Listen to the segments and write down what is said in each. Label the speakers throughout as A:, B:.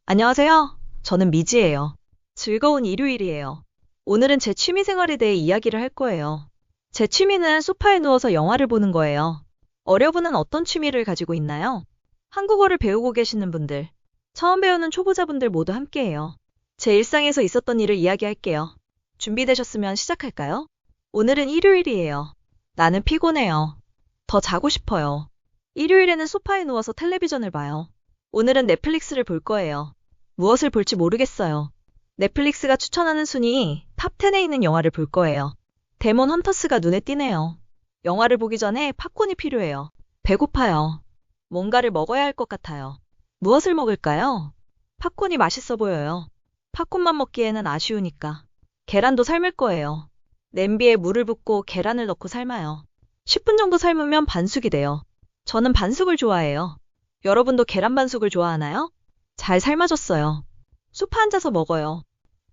A: 안녕하세요. 저는 미지예요. 즐거운 일요일이에요. 오늘은 제 취미생활에 대해 이야기를 할 거예요. 제 취미는 소파에 누워서 영화를 보는 거예요. 어려분은 어떤 취미를 가지고 있나요? 한국어를 배우고 계시는 분들, 처음 배우는 초보자분들 모두 함께해요. 제 일상에서 있었던 일을 이야기할게요. 준비되셨으면 시작할까요? 오늘은 일요일이에요. 나는 피곤해요. 더 자고 싶어요. 일요일에는 소파에 누워서 텔레비전을 봐요. 오늘은 넷플릭스를 볼 거예요. 무엇을 볼지 모르겠어요. 넷플릭스가 추천하는 순위 탑 10에 있는 영화를 볼 거예요. 데몬 헌터스가 눈에 띄네요. 영화를 보기 전에 팝콘이 필요해요. 배고파요. 뭔가를 먹어야 할 것 같아요. 무엇을 먹을까요? 팝콘이 맛있어 보여요. 팝콘만 먹기에는 아쉬우니까. 계란도 삶을 거예요. 냄비에 물을 붓고 계란을 넣고 삶아요. 10분 정도 삶으면 반숙이 돼요. 저는 반숙을 좋아해요. 여러분도 계란 반숙을 좋아하나요? 잘 삶아졌어요. 소파 앉아서 먹어요.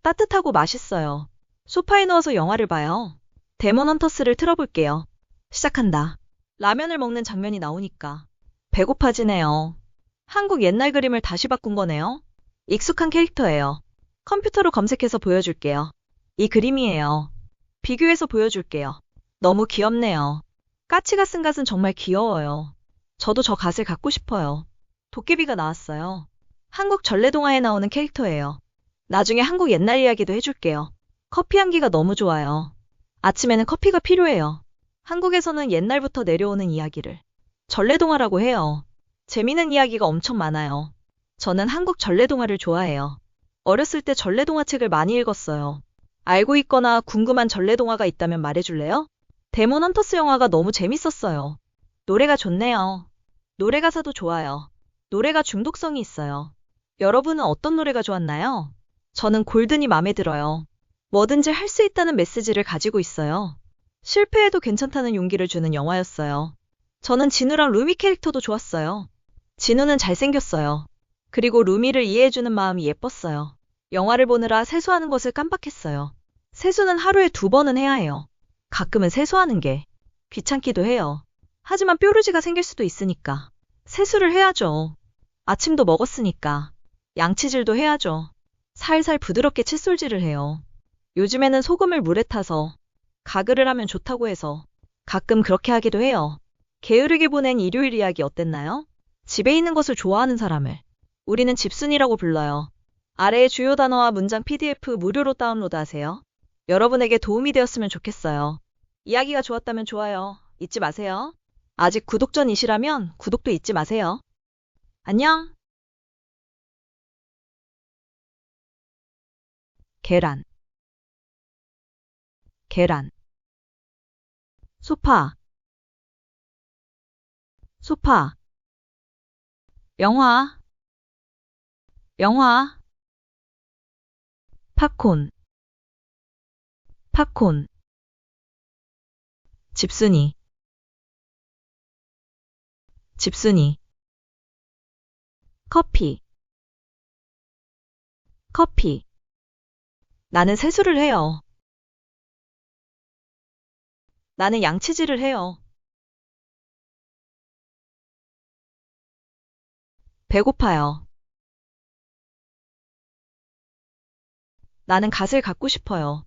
A: 따뜻하고 맛있어요. 소파에 누워서 영화를 봐요. 데몬 헌터스를 틀어볼게요. 시작한다. 라면을 먹는 장면이 나오니까 배고파지네요. 한국 옛날 그림을 다시 바꾼 거네요. 익숙한 캐릭터예요. 컴퓨터로 검색해서 보여줄게요. 이 그림이에요. 비교해서 보여줄게요. 너무 귀엽네요. 까치가 쓴 갓은 정말 귀여워요. 저도 저 갓을 갖고 싶어요. 도깨비가 나왔어요. 한국 전래동화에 나오는 캐릭터예요. 나중에 한국 옛날 이야기도 해줄게요. 커피 향기가 너무 좋아요. 아침에는 커피가 필요해요. 한국에서는 옛날부터 내려오는 이야기를 전래동화라고 해요. 재미있는 이야기가 엄청 많아요. 저는 한국 전래동화를 좋아해요. 어렸을 때 전래동화 책을 많이 읽었어요. 알고 있거나 궁금한 전래동화가 있다면 말해줄래요? 데몬 헌터스 영화가 너무 재밌었어요. 노래가 좋네요. 노래 가사도 좋아요. 노래가 중독성이 있어요. 여러분은 어떤 노래가 좋았나요? 저는 골든이 마음에 들어요. 뭐든지 할 수 있다는 메시지를 가지고 있어요. 실패해도 괜찮다는 용기를 주는 영화였어요. 저는 진우랑 루미 캐릭터도 좋았어요. 진우는 잘생겼어요. 그리고 루미를 이해해주는 마음이 예뻤어요. 영화를 보느라 세수하는 것을 깜빡했어요. 세수는 하루에 2번은 해야 해요. 가끔은 세수하는 게 귀찮기도 해요. 하지만 뾰루지가 생길 수도 있으니까 세수를 해야죠. 아침도 먹었으니까 양치질도 해야죠. 살살 부드럽게 칫솔질을 해요. 요즘에는 소금을 물에 타서 가글을 하면 좋다고 해서 가끔 그렇게 하기도 해요. 게으르게 보낸 일요일 이야기 어땠나요? 집에 있는 것을 좋아하는 사람을 우리는 집순이라고 불러요. 아래의 주요 단어와 문장 PDF 무료로 다운로드하세요. 여러분에게 도움이 되었으면 좋겠어요. 이야기가 좋았다면 좋아요 잊지 마세요. 아직 구독 전이시라면 구독도 잊지 마세요. 안녕. 계란, 계란, 소파, 소파, 영화, 영화, 팝콘, 팝콘, 집순이, 집순이, 커피, 커피. 나는 세수를 해요. 나는 양치질을 해요. 배고파요. 나는 갓을 갖고 싶어요.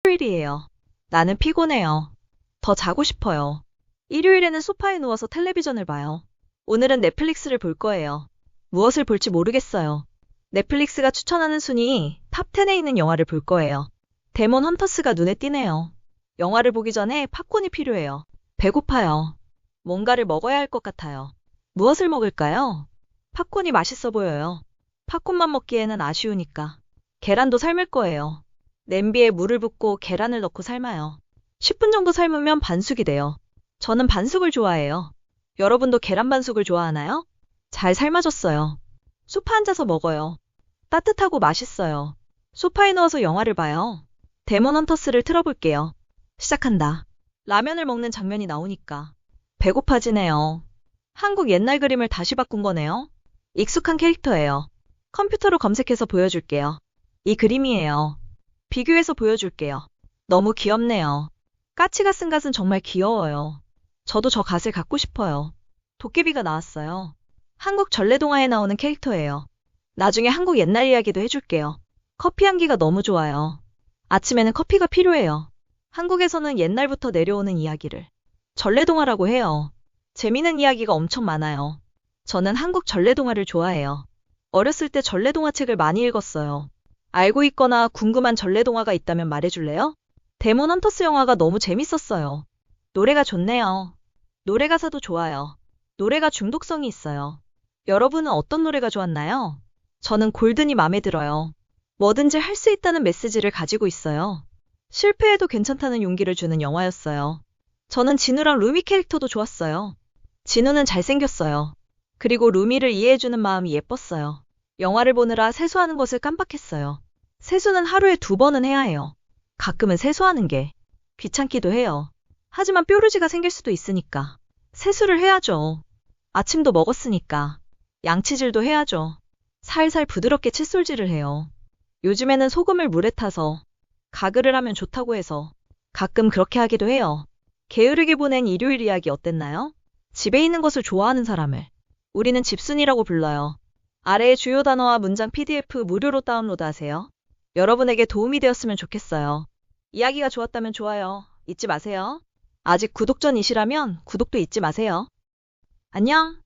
A: 일요일이에요. 나는 피곤해요. 더 자고 싶어요. 일요일에는 소파에 누워서 텔레비전을 봐요. 오늘은 넷플릭스를 볼 거예요. 무엇을 볼지 모르겠어요. 넷플릭스가 추천하는 순위 탑 10에 있는 영화를 볼 거예요. 데몬 헌터스가 눈에 띄네요. 영화를 보기 전에 팝콘이 필요해요. 배고파요. 뭔가를 먹어야 할 것 같아요. 무엇을 먹을까요? 팝콘이 맛있어 보여요. 팝콘만 먹기에는 아쉬우니까. 계란도 삶을 거예요. 냄비에 물을 붓고 계란을 넣고 삶아요. 10분 정도 삶으면 반숙이 돼요. 저는 반숙을 좋아해요. 여러분도 계란 반숙을 좋아하나요? 잘 삶아졌어요. 소파 앉아서 먹어요. 따뜻하고 맛있어요. 소파에 누워서 영화를 봐요. 데몬 헌터스를 틀어볼게요. 시작한다. 라면을 먹는 장면이 나오니까 배고파지네요. 한국 옛날 그림을 다시 바꾼 거네요. 익숙한 캐릭터예요. 컴퓨터로 검색해서 보여줄게요. 이 그림이에요. 비교해서 보여줄게요. 너무 귀엽네요. 까치가 쓴 갓은 정말 귀여워요. 저도 저 갓을 갖고 싶어요. 도깨비가 나왔어요. 한국 전래동화에 나오는 캐릭터예요. 나중에 한국 옛날 이야기도 해줄게요. 커피 향기가 너무 좋아요. 아침에는 커피가 필요해요. 한국에서는 옛날부터 내려오는 이야기를 전래동화라고 해요. 재미있는 이야기가 엄청 많아요. 저는 한국 전래동화를 좋아해요. 어렸을 때 전래동화 책을 많이 읽었어요. 알고 있거나 궁금한 전래동화가 있다면 말해줄래요? 데몬 헌터스 영화가 너무 재밌었어요. 노래가 좋네요. 노래 가사도 좋아요. 노래가 중독성이 있어요. 여러분은 어떤 노래가 좋았나요? 저는 골든이 마음에 들어요. 뭐든지 할 수 있다는 메시지를 가지고 있어요. 실패해도 괜찮다는 용기를 주는 영화였어요. 저는 진우랑 루미 캐릭터도 좋았어요. 진우는 잘생겼어요. 그리고 루미를 이해해주는 마음이 예뻤어요. 영화를 보느라 세수하는 것을 깜빡했어요. 세수는 하루에 2번은 해야 해요. 가끔은 세수하는 게 귀찮기도 해요. 하지만 뾰루지가 생길 수도 있으니까 세수를 해야죠. 아침도 먹었으니까 양치질도 해야죠. 살살 부드럽게 칫솔질을 해요. 요즘에는 소금을 물에 타서 가글을 하면 좋다고 해서 가끔 그렇게 하기도 해요. 게으르게 보낸 일요일 이야기 어땠나요? 집에 있는 것을 좋아하는 사람을 우리는 집순이라고 불러요. 아래의 주요 단어와 문장 PDF 무료로 다운로드하세요. 여러분에게 도움이 되었으면 좋겠어요. 이야기가 좋았다면 좋아요 잊지 마세요. 아직 구독 전이시라면 구독도 잊지 마세요. 안녕.